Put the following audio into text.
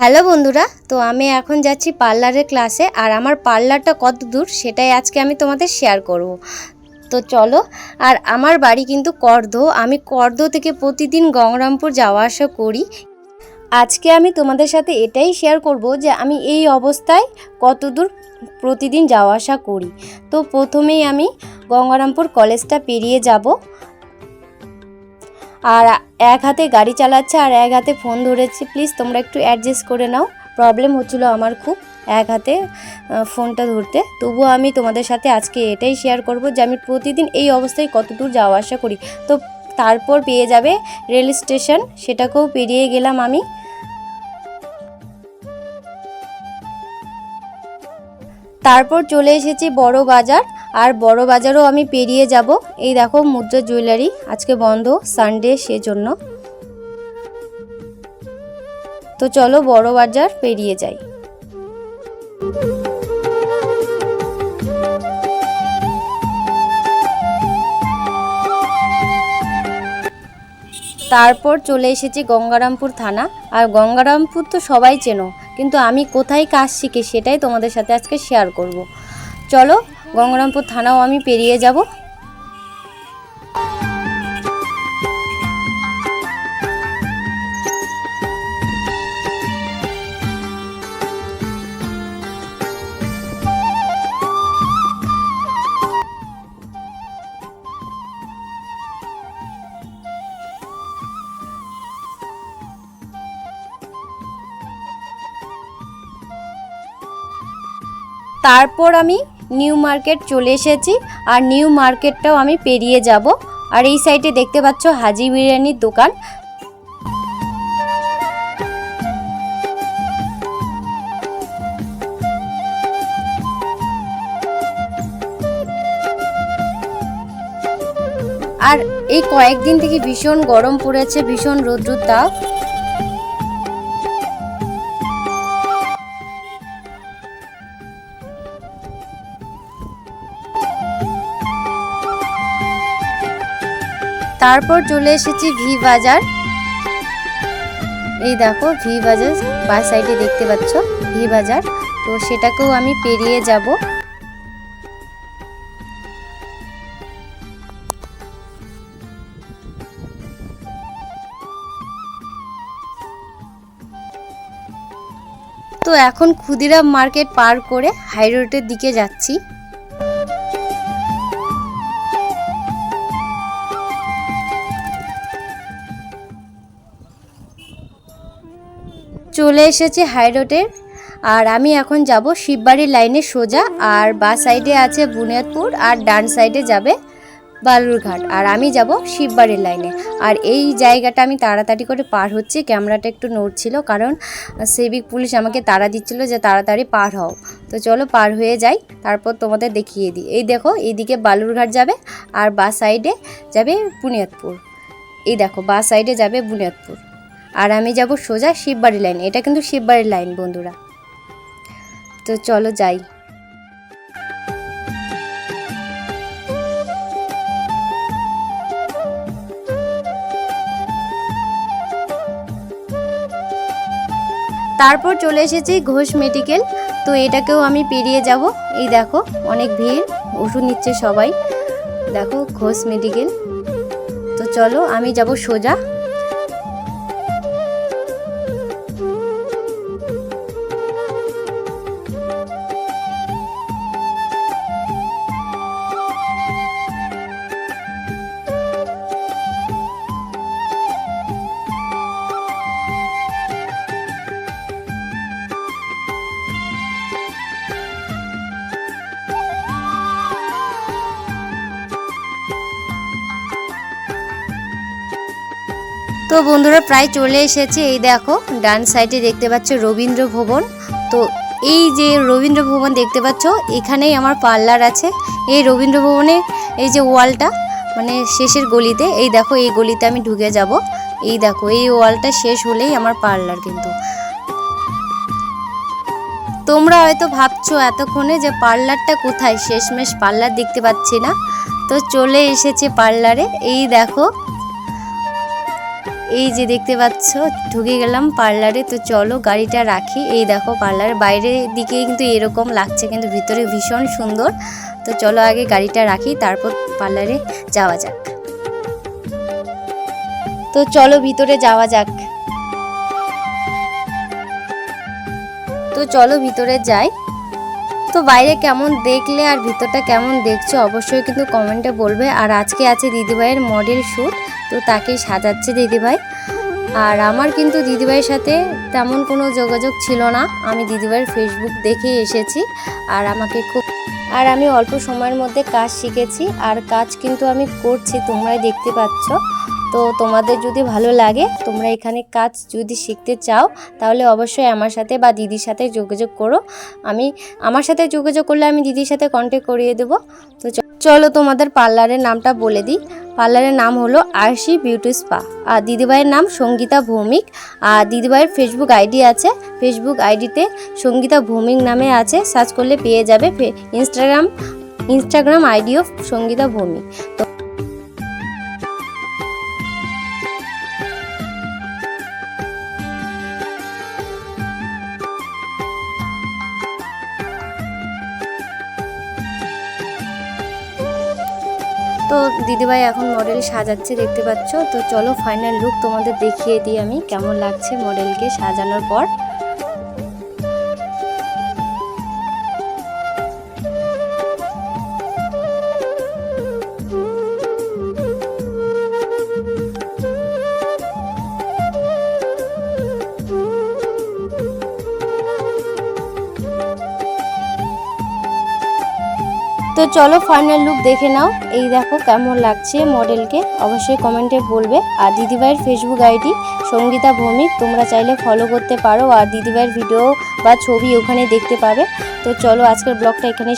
Hello বন্ধুরা, তো আমি এখন যাচ্ছি পার্লারের ক্লাসে। আর আমার পার্লারটা কত দূর সেটাই আজকে আমি তোমাদের শেয়ার করব। তো চলো। আর আমার বাড়ি কিন্তু করদো। আমি করদো থেকে প্রতিদিন গঙ্গারামপুর যাওয়া আসা করি। আজকে আমি তোমাদের সাথে এটাই শেয়ার করব যে আমি এই অবস্থায় কত দূর প্রতিদিন যাওয়া আসা করি। তো প্রথমেই আমি গঙ্গারামপুর কলেজটা পেরিয়ে যাব। আর এক হাতে গাড়ি চালাচ্ছে আর এক হাতে ফোন ধরেছি, প্লিজ তোমরা একটু অ্যাডজাস্ট করে নাও। প্রবলেম হচ্ছিলো আমার খুব এক হাতে ফোনটা ধরতে। তবুও আমি তোমাদের সাথে আজকে এটাই শেয়ার করব যে আমি প্রতিদিন এই অবস্থায় কত দূর যাওয়া আসা করি। তো তারপর পেয়ে যাবে রেল স্টেশন, সেটাকেও পেরিয়ে গেলাম আমি। তারপর চলে এসেছি বড় বাজার। আর বড় বাজারও আমি পেরিয়ে যাব। এই দেখো মুদ্রা জুয়েলারি আজকে বন্ধ, সানডে সেজন্য। তো চলো বড় বাজার পেরিয়ে যাই। তারপর চলে এসেছি গঙ্গারামপুর থানা। আর গঙ্গারামপুর তো সবাই চেনো, কিন্তু আমি কোথায় কাজ শিখি সেটাই তোমাদের সাথে আজকে শেয়ার করব। চলো গঙ্গারামপুর থানাও আমি পেরিয়ে যাব। তারপর আমি নিউ মার্কেট চলে এসেছি। আর নিউ মার্কেটটাও আমি পেরিয়ে যাব। আর এই সাইডে দেখতে পাচ্ছ হাজি বিরিয়ানির দোকান। আর এই কয়েকদিন থেকে ভীষণ গরম পড়েছে, ভীষণ রৌদ্র তাপ। তারপর চলে এসেছি ভি বাজার। এই দেখো ভি বাজার বাঁ সাইডে দেখতে পাচ্ছ ভি বাজার। তো সেটাকেও আমি পেরিয়ে যাব। তো এখন ক্ষুদিরাম মার্কেট পার করে হাই রোডের দিকে যাচ্ছি। চলে এসেছি হাই রোডের। আর আমি এখন যাব শিববাড়ির লাইনে সোজা। আর বাঁ সাইডে আছে বুনিয়াদপুর আর ডান সাইডে যাবে বালুরঘাট। আর আমি যাব শিববাড়ির লাইনে। আর এই জায়গাটা আমি তাড়াতাড়ি করে পার হচ্ছি, ক্যামেরাটা একটু নড়ছিল কারণ সিভিক পুলিশ আমাকে তাড়া দিচ্ছিল যে তাড়াতাড়ি পার হও। তো চলো পার হয়ে যাই, তারপর তোমাদের দেখিয়ে দিই। এই দেখো এইদিকে বালুরঘাট যাবে আর বাঁ সাইডে যাবে বুনিয়াদপুর। এই দেখো বাঁ সাইডে যাবে বুনিয়াদপুর। আর আমি যাব সোজা শিববাড়ির লাইন। এটা কিন্তু শিববাড়ির লাইন বন্ধুরা। তো চলো যাই। তারপর চলে এসেছি ঘোষ মেডিকেল। তো এটাকেও আমি পেরিয়ে যাব। এই দেখো অনেক ভিড়, ওষুধ নিচ্ছে সবাই। দেখো ঘোষ মেডিকেল। তো চলো আমি যাব সোজা। তো বন্ধুরা প্রায় চলে এসেছে। এই দেখো ডান সাইডে দেখতে পাচ্ছ রবীন্দ্র ভবন। তো এই যে রবীন্দ্র ভবন দেখতে পাচ্ছ, এখানেই আমার পার্লার আছে। এই রবীন্দ্র ভবনে এই যে ওয়ালটা মানে শেষের গলিতে, এই দেখো এই গলিতে আমি ঢুকে যাব। এই দেখো এই ওয়ালটা শেষ হলেই আমার পার্লার। কিন্তু তোমরা হয়তো ভাবছো এতক্ষণে যে পার্লারটা কোথায়, শেষমেশ পার্লার দেখতে পাচ্ছি না। তো চলে এসেছে পার্লারে। এই দেখো এই যে দেখতে পাচ্ছ ঢুকে গেলাম পার্লারে। তো চলো গাড়িটা রাখি। এই দেখো পার্লারের বাইরের দিকে কিন্তু এরকম লাগছে, কিন্তু ভিতরে ভীষণ সুন্দর। তো চলো আগে গাড়িটা রাখি, তারপর পার্লারে যাওয়া যাক। তো চলো ভিতরে যাওয়া যাক। তো চলো ভিতরে যাই। তো বাইরে কেমন দেখলে আর ভিতরটা কেমন দেখছো অবশ্যই কিন্তু কমেন্টে বলবে। আর আজকে আছে দিদিভাইয়ের মডেল শ্যুট, তো তাকে সাজাচ্ছে দিদিভাই। আর আমার কিন্তু দিদিভাইয়ের সাথে তেমন কোনো যোগাযোগ ছিল না, আমি দিদিভাইয়ের ফেসবুক দেখেই এসেছি। আর আমি অল্প সময়ের মধ্যে কাজ শিখেছি, আর কাজ কিন্তু আমি করছি, তোমরাই দেখতে পাচ্ছ। তো তোমাদের যদি ভালো লাগে, তোমরা এখানে কাজ যদি শিখতে চাও, তাহলে অবশ্যই আমার সাথে বা দিদির সাথে যোগাযোগ করো। আমার সাথে যোগাযোগ করলে আমি দিদির সাথে কন্ট্যাক্ট করিয়ে দেবো। তো চলো তোমাদের পার্লারের নামটা বলে দিই। পার্লারের নাম হলো আরশি বিউটি স্পা, আর দিদিভাইয়ের নাম সঙ্গীতা ভৌমিক। আর দিদিভাইয়ের ফেসবুক আইডি আছে, ফেসবুক আইডিতে সঙ্গীতা ভৌমিক নামে আছে, সার্চ করলে পেয়ে যাবে। ইনস্টাগ্রাম আইডিও সঙ্গীতা ভৌমিক। তো দিদিভাই এখন মডেল সাজাচ্ছে দেখতে পাচ্ছ। তো চলো ফাইনাল লুক তোমাদের দেখিয়ে দিই আমি কেমন লাগছে মডেলকে সাজানোর পর। তো চলো ফাইনাল লুক দেখে নাও। এই দেখো কেমন লাগছে মডেলকে, অবশ্যই কমেন্টে বলবে। আর দিদিভাইয়ের ফেসবুক আইডি সঙ্গীতা ভৌমিক, তোমরা চাইলে ফলো করতে পারো। আর দিদিভাইয়ের ভিডিও বা ছবি ওখানে দেখতে পাবে। তো চলো আজকের ব্লগটা এখানে